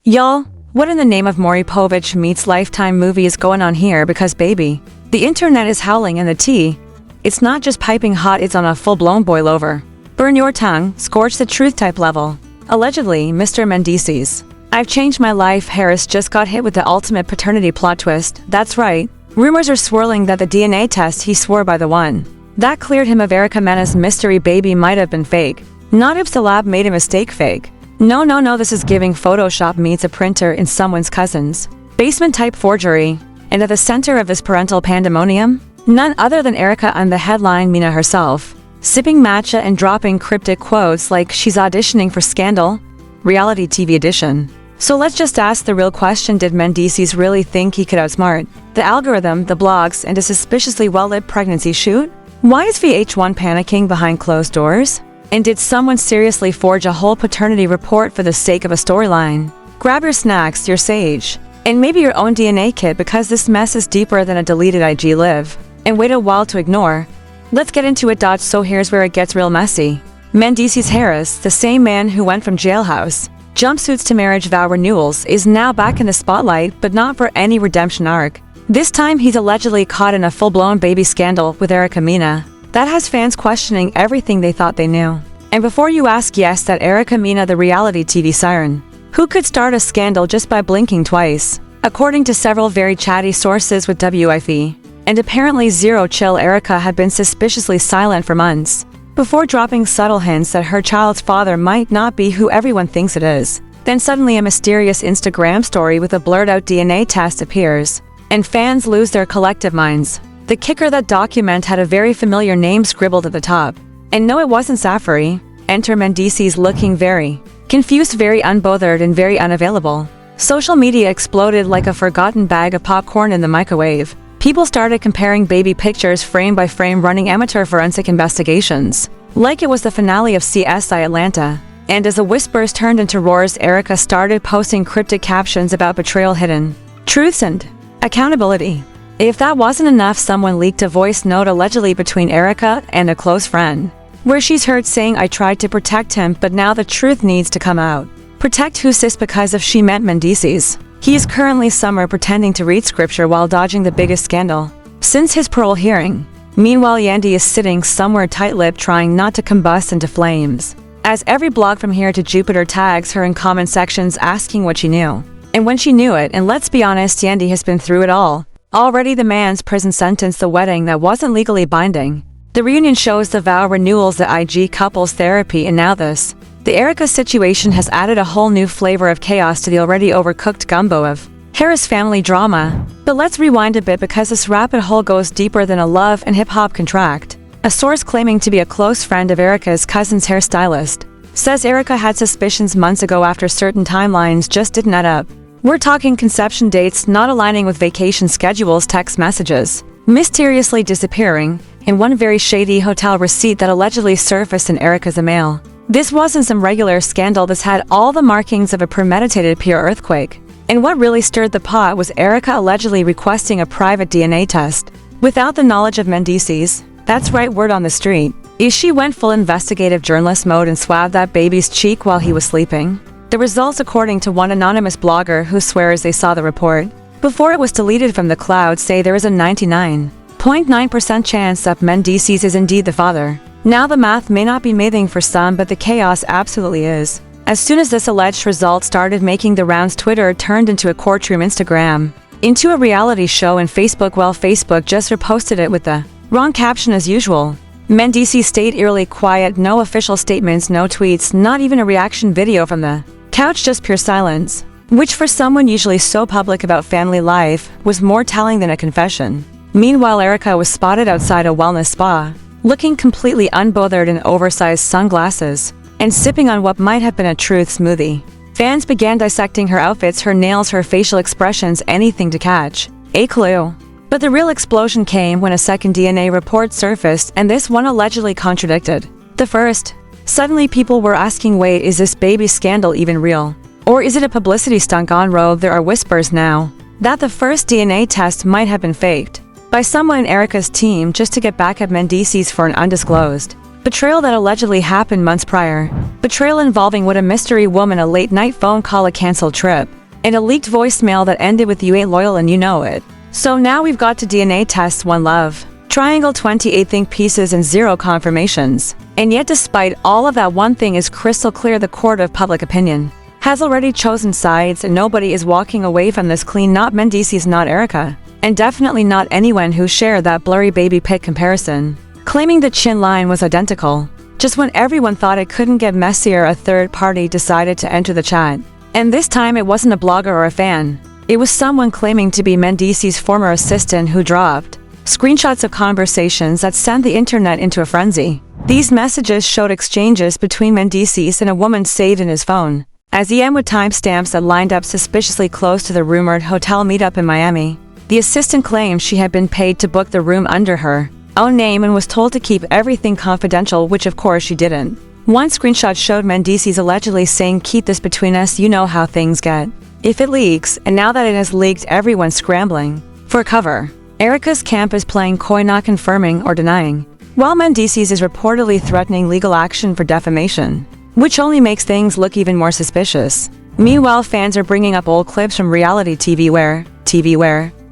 Y'all, what in the name of Maury Povich meets Lifetime movie is going on here? Because baby, the internet is howling and the tea, it's not just piping hot, it's on a full-blown boil over. Burn your tongue, scorch the truth type level. Allegedly, Mr. Mendeecees. I've changed my life. Harris just got hit with the ultimate paternity plot twist. That's right. Rumors are swirling that the DNA test he swore by the one that cleared him of Erica Mena's mystery baby might have been fake. Not if the lab made a mistake fake. No, this is giving Photoshop meets a printer in someone's cousin's basement type forgery. And at the center of this parental pandemonium, none other than Erica on the headline Mena herself, sipping matcha and dropping cryptic quotes like she's auditioning for Scandal, reality TV edition. So let's just ask the real question: did Mendeecees really think he could outsmart the algorithm, the blogs, and a suspiciously well-lit pregnancy shoot? Why is VH1 panicking behind closed doors? And did someone seriously forge a whole paternity report for the sake of a storyline? Grab your snacks, your sage, and maybe your own DNA kit, because this mess is deeper than a deleted IG live and wait a while to ignore. Let's get into it. So here's where it gets real messy. Mendeecees Harris, the same man who went from jailhouse jumpsuits to marriage vow renewals, is now back in the spotlight, but not for any redemption arc. This time he's allegedly caught in a full-blown baby scandal with Erica Mena that has fans questioning everything they thought they knew. And before you ask, yes, that Erica Mena, the reality TV siren, who could start a scandal just by blinking twice. According to several very chatty sources with WIFE, and apparently zero chill, Erica had been suspiciously silent for months before dropping subtle hints that her child's father might not be who everyone thinks it is. Then suddenly a mysterious Instagram story with a blurred-out DNA test appears, and fans lose their collective minds. The kicker: that document had a very familiar name scribbled at the top. And no, it wasn't Safari. Enter Mendeecees looking very confused, very unbothered, and very unavailable. Social media exploded like a forgotten bag of popcorn in the microwave. People started comparing baby pictures frame by frame, running amateur forensic investigations like it was the finale of CSI Atlanta. And as the whispers turned into roars, Erica started posting cryptic captions about betrayal, hidden truths, and accountability. If that wasn't enough, someone leaked a voice note allegedly between Erica and a close friend, where she's heard saying, "I tried to protect him, but now the truth needs to come out." Protect who, sis? Because if she meant Mendeecees, he is currently somewhere pretending to read scripture while dodging the biggest scandal since his parole hearing. Meanwhile, Yandy is sitting somewhere tight-lipped, trying not to combust into flames, as every blog from here to Jupiter tags her in comment sections asking what she knew and when she knew it. And let's be honest, Yandy has been through it all. Already the man's prison sentence, the wedding that wasn't legally binding, the reunion shows, the vow renewals, the IG couples therapy, and now this. The Erica situation has added a whole new flavor of chaos to the already overcooked gumbo of Harris family drama. But let's rewind a bit, because this rabbit hole goes deeper than a love and hip-hop contract. A source claiming to be a close friend of Erica's cousin's hairstylist says Erica had suspicions months ago after certain timelines just didn't add up. We're talking conception dates not aligning with vacation schedules, text messages mysteriously disappearing, and one very shady hotel receipt that allegedly surfaced in Erica's email. This wasn't some regular scandal. This had all the markings of a premeditated PR earthquake. And what really stirred the pot was Erica allegedly requesting a private DNA test without the knowledge of Mendeecees. That's right, word on the street is she went full investigative journalist mode and swabbed that baby's cheek while he was sleeping. The results, according to one anonymous blogger who swears they saw the report before it was deleted from the cloud, say there is a 99.9% chance that Mendeecees is indeed the father. Now, the math may not be mathing for some, but the chaos absolutely is. As soon as this alleged result started making the rounds, Twitter turned into a courtroom, Instagram into a reality show, and Facebook, well, Facebook just reposted it with the wrong caption as usual. Mendeecees stayed eerily quiet, no official statements, no tweets, not even a reaction video from the couch, just pure silence, which for someone usually so public about family life was more telling than a confession. Meanwhile, Erica was spotted outside a wellness spa, looking completely unbothered in oversized sunglasses and sipping on what might have been a truth smoothie. Fans began dissecting her outfits, her nails, her facial expressions, anything to catch a clue. But the real explosion came when a second DNA report surfaced, and this one allegedly contradicted the first. Suddenly people were asking, wait, is this baby scandal even real? Or is it a publicity stunt gone rogue? There are whispers now that the first DNA test might have been faked by someone in Erica's team just to get back at Mendeecees for an undisclosed Betrayal that allegedly happened months prior. Betrayal involving what a mystery woman, a late-night phone call, a canceled trip, and a leaked voicemail that ended with "you ain't loyal and you know it." So now we've got to DNA tests one love. Triangle 28 think pieces and 0 confirmations. And yet despite all of that, one thing is crystal clear: the court of public opinion has already chosen sides, and nobody is walking away from this clean. Not Mendeecees, not Erica, and definitely not anyone who shared that blurry baby pic comparison, claiming the chin line was identical. Just when everyone thought it couldn't get messier, a third party decided to enter the chat. And this time it wasn't a blogger or a fan. It was someone claiming to be Mendeecees' former assistant who dropped screenshots of conversations that sent the internet into a frenzy. These messages showed exchanges between Mendeecees and a woman saved in his phone, as EM with timestamps that lined up suspiciously close to the rumored hotel meetup in Miami. The assistant claimed she had been paid to book the room under her own name and was told to keep everything confidential, which of course she didn't. One screenshot showed Mendeecees allegedly saying, "Keep this between us, you know how things get if it leaks," and now that it has leaked, everyone's scrambling for cover. Erica's camp is playing coy, not confirming or denying, while Mendeecees is reportedly threatening legal action for defamation, which only makes things look even more suspicious. Meanwhile, fans are bringing up old clips from reality TV where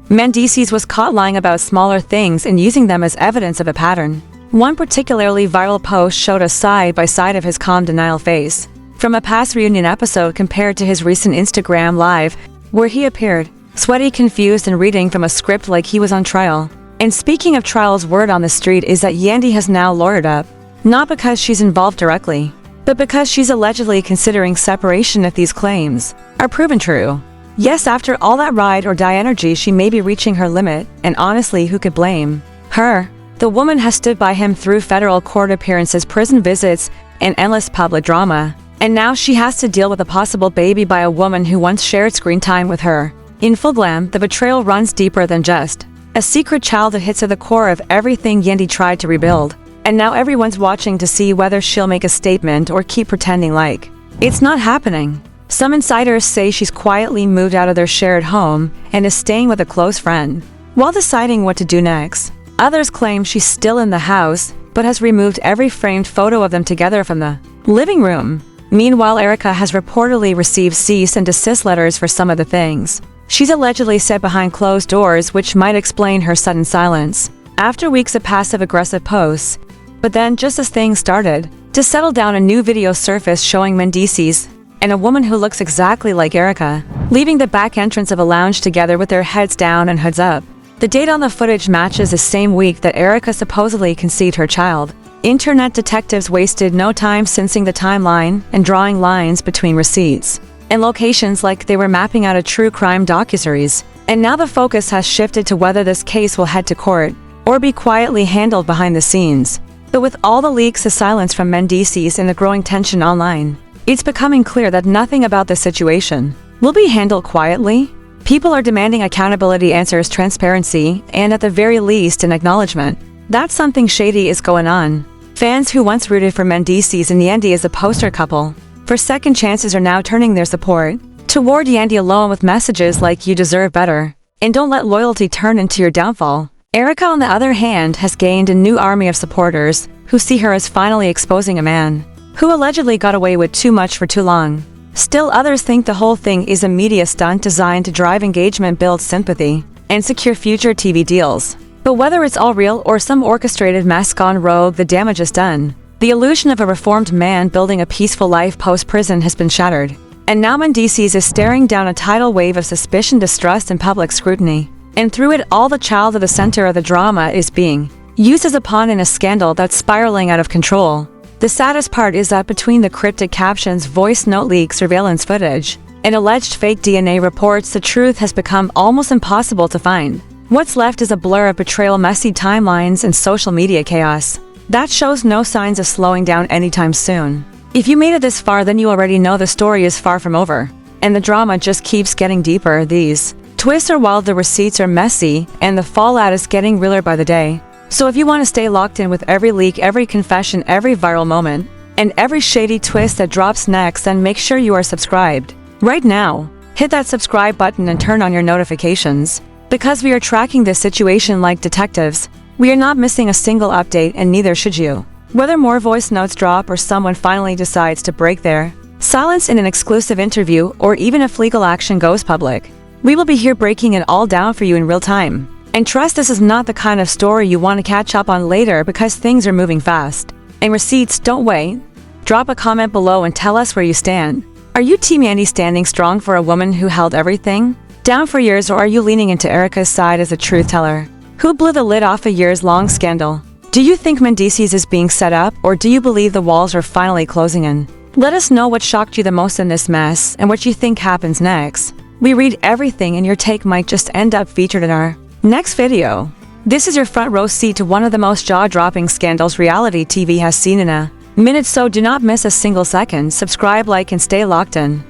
Mendeecees was caught lying about smaller things and using them as evidence of a pattern. One particularly viral post showed a side-by-side of his calm denial face from a past reunion episode compared to his recent Instagram live, where he appeared sweaty, confused, and reading from a script like he was on trial. And speaking of trials, word on the street is that Yandy has now lawyered up, not because she's involved directly, but because she's allegedly considering separation if these claims are proven true. Yes, after all that ride or die energy, she may be reaching her limit, and honestly, who could blame her? The woman has stood by him through federal court appearances, prison visits, and endless public drama, and now she has to deal with a possible baby by a woman who once shared screen time with her. In full glam, the betrayal runs deeper than just a secret child. It hits at the core of everything Yandy tried to rebuild, and now everyone's watching to see whether she'll make a statement or keep pretending like it's not happening. Some insiders say she's quietly moved out of their shared home and is staying with a close friend while deciding what to do next. Others claim she's still in the house, but has removed every framed photo of them together from the living room. Meanwhile, Erica has reportedly received cease and desist letters for some of the things she's allegedly said behind closed doors, which might explain her sudden silence after weeks of passive-aggressive posts. But then, just as things started to settle down, a new video surfaced showing Mendeecees and a woman who looks exactly like Erica leaving the back entrance of a lounge together with their heads down and hoods up. The date on the footage matches the same week that Erica supposedly conceived her child. Internet detectives wasted no time sensing the timeline and drawing lines between receipts and locations like they were mapping out a true crime docuseries. And now the focus has shifted to whether this case will head to court or be quietly handled behind the scenes. But with all the leaks, the silence from Mendeecees, and the growing tension online, it's becoming clear that nothing about the situation will be handled quietly. People are demanding accountability, answers, transparency, and at the very least, an acknowledgement that something shady is going on. Fans who once rooted for Mendeecees and Yandy as a poster couple for second chances are now turning their support toward Yandy alone with messages like "you deserve better" and "don't let loyalty turn into your downfall." Erica, on the other hand, has gained a new army of supporters who see her as finally exposing a man who allegedly got away with too much for too long. Still, others think the whole thing is a media stunt designed to drive engagement, build sympathy, and secure future TV deals. But whether it's all real or some orchestrated mess gone rogue, the damage is done. The illusion of a reformed man building a peaceful life post-prison has been shattered. And now Mendeecees is staring down a tidal wave of suspicion, distrust, and public scrutiny. And through it all, the child at the center of the drama is being used as a pawn in a scandal that's spiraling out of control. The saddest part is that between the cryptic captions, voice note leaks, surveillance footage, and alleged fake DNA reports, the truth has become almost impossible to find. What's left is a blur of betrayal, messy timelines, and social media chaos that shows no signs of slowing down anytime soon. If you made it this far, then you already know the story is far from over, and the drama just keeps getting deeper. These twists are wild, the receipts are messy, and the fallout is getting realer by the day. So if you want to stay locked in with every leak, every confession, every viral moment, and every shady twist that drops next, then make sure you are subscribed right now. Hit that subscribe button and turn on your notifications, because we are tracking this situation like detectives. We are not missing a single update, and neither should you. Whether more voice notes drop or someone finally decides to break their silence in an exclusive interview, or even if legal action goes public, we will be here breaking it all down for you in real time. And trust, this is not the kind of story you want to catch up on later because things are moving fast. And receipts don't wait. Drop a comment below and tell us where you stand. Are you Team Andy standing strong for a woman who held everything down for years, or are you leaning into Erica's side as a truth teller who blew the lid off a years-long scandal? Do you think Mendeecees is being set up, or do you believe the walls are finally closing in? Let us know what shocked you the most in this mess and what you think happens next. We read everything and your take might just end up featured in our next video. This is your front row seat to one of the most jaw-dropping scandals reality TV has seen in a minute, so do not miss a single second. Subscribe, like, and stay locked in.